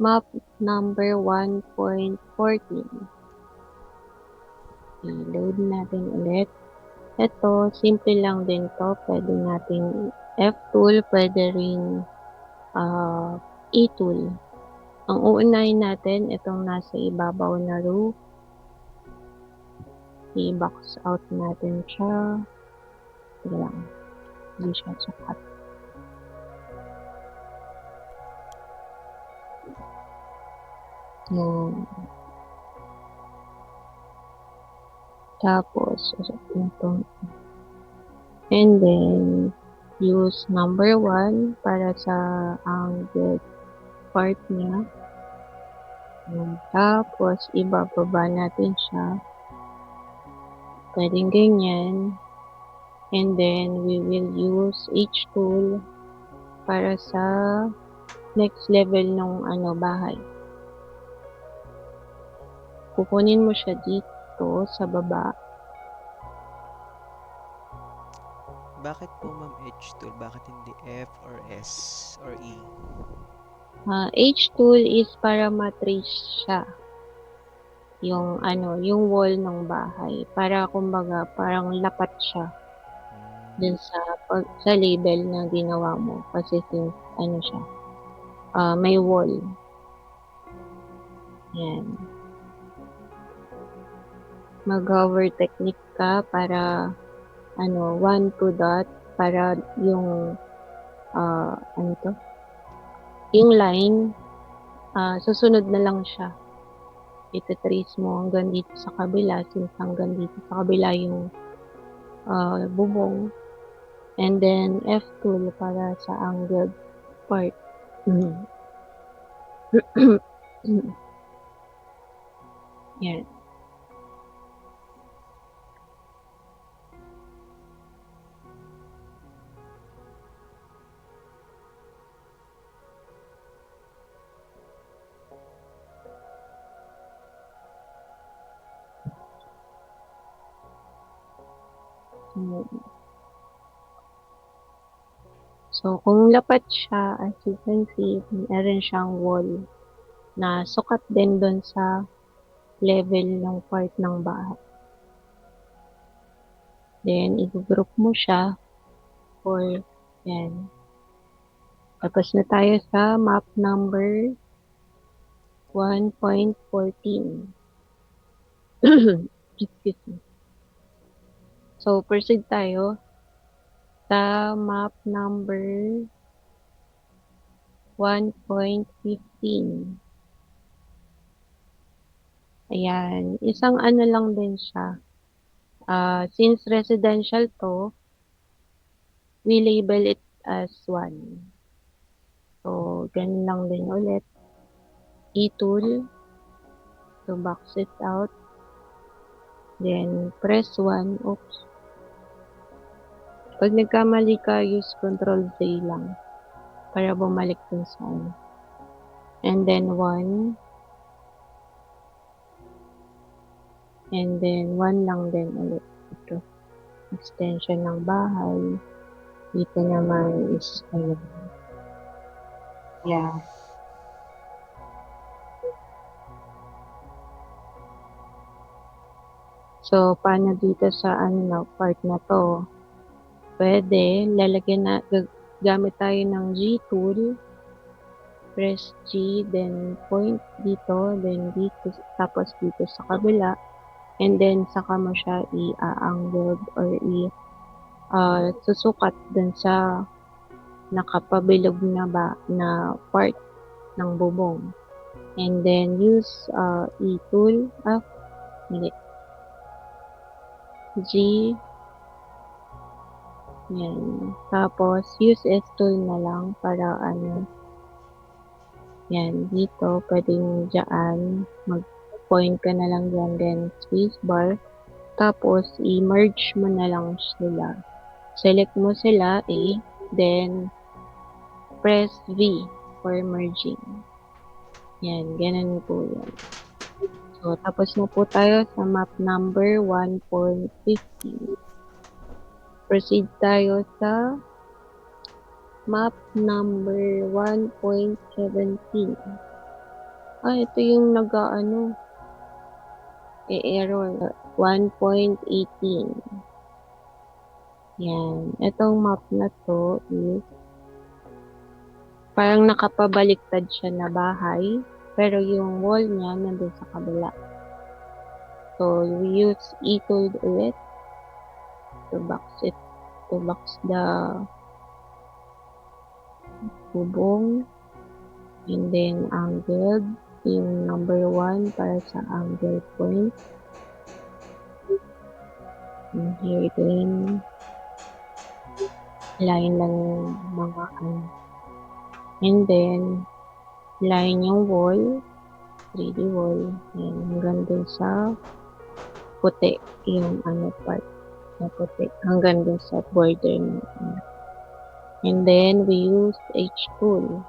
Map number 1.14. I-load natin ulit. Ito, simple lang din to. Pwede nating F-tool, pwede rin E-tool. Ang uunahin natin, itong nasa ibabaw na row. I-box out natin siya. Sige lang. Hindi siya sapat. Yan. Tapos, ito. And then, use number 1 para sa angle part niya. Tapos, ibababa natin siya. Pwedeng ganyan. And then, we will use H tool para sa next level ng bahay. Kukunin mo siya dito sa baba. Bakit po ma'am H tool? Bakit hindi F or S or E? H tool is para matrace siya. Yung yung wall ng bahay. Para kumbaga, parang lapat siya dun sa label na ginawa mo. Kasi since, siya, may wall. Yan. Mag-hover technique ka para, 1, 2 dot, para yung, yung line, susunod na lang siya. Itatrace mo hanggang dito sa kabila, since hanggang dito sa kabila yung bubong. And then, F tool para sa angled part. Yan. So, kung lapat siya, as you can see, meron siyang wall na sukat din doon sa level ng part ng bahay. Then, i-group mo siya for yan. Tapos na tayo sa map number 1.14. Excuse me. So, proceed tayo sa map number 1.15. Ayan. Isang lang din siya. Since residential to, we label it as 1. So, ganun lang din ulit. E-tool to box it out. Then, press 1. Oops. Pag nagkamali ka, use Control-Z lang para bumalik dun sa And then, 1. And then, 1 lang din ulit. Ito. Extension ng bahay. Dito naman is, yeah. So, paano dito sa part na to? Pwede, gamit tayo ng G tool. Press G, then point dito, then dito, tapos dito sa kabila. And then, saka mo siya i-angle or susukat dun sa nakapabilog na part ng bubong. And then, use E-tool. G. Yan. Tapos, use S-tool na lang para yan, dito, pwedeng dyan, mag-point ka na lang dyan, then spacebar. Tapos, i-merge mo na lang sila. Select mo sila, then press V for merging. Yan, ganun po yan. So, tapos na po tayo sa map number 1.15. Proceed tayo sa map number 1.17. Ito yung error 1.18. Yan. Itong map na to is parang nakapabaliktad siya na bahay, pero yung wall niya nandun sa kabila. So, we use e-tool ulit to box the bubong, and then angled, yung number 1 para sa angle point. And here din, line lang yung mga And then, line yung wall, 3D wall, and hanggang dun sa puti, yung part na puti, hanggang dun sa border natin. And then, we use H-tool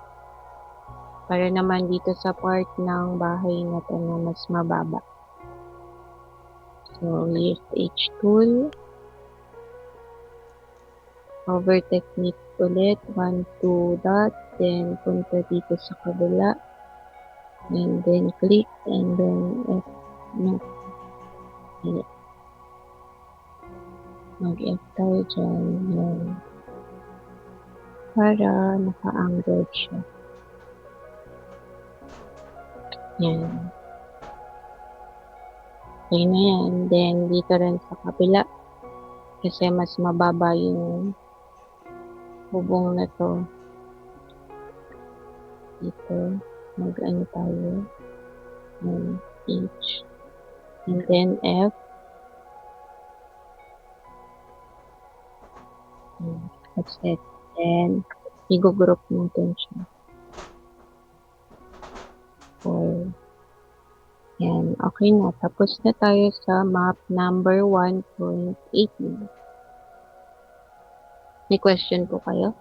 para naman dito sa part ng bahay na to na mas mababa. So, we use H-tool, hover technique ulit, 1, 2 dot, then punta dito sa kabila, and then click, and then F, no, mag-F tayo dyan, yan, para naka-angled siya. Yan. Okay na yan. Then, dito rin sa kabila, kasi mas mababa yung bubong na to. Dito, mag-ano tayo, H, and then F, that's it. Then, i-group natin siya. For, yan, okay na. Tapos na tayo sa map number 1.18. May question po kayo?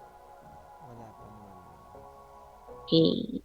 Wala pa naman. Okay.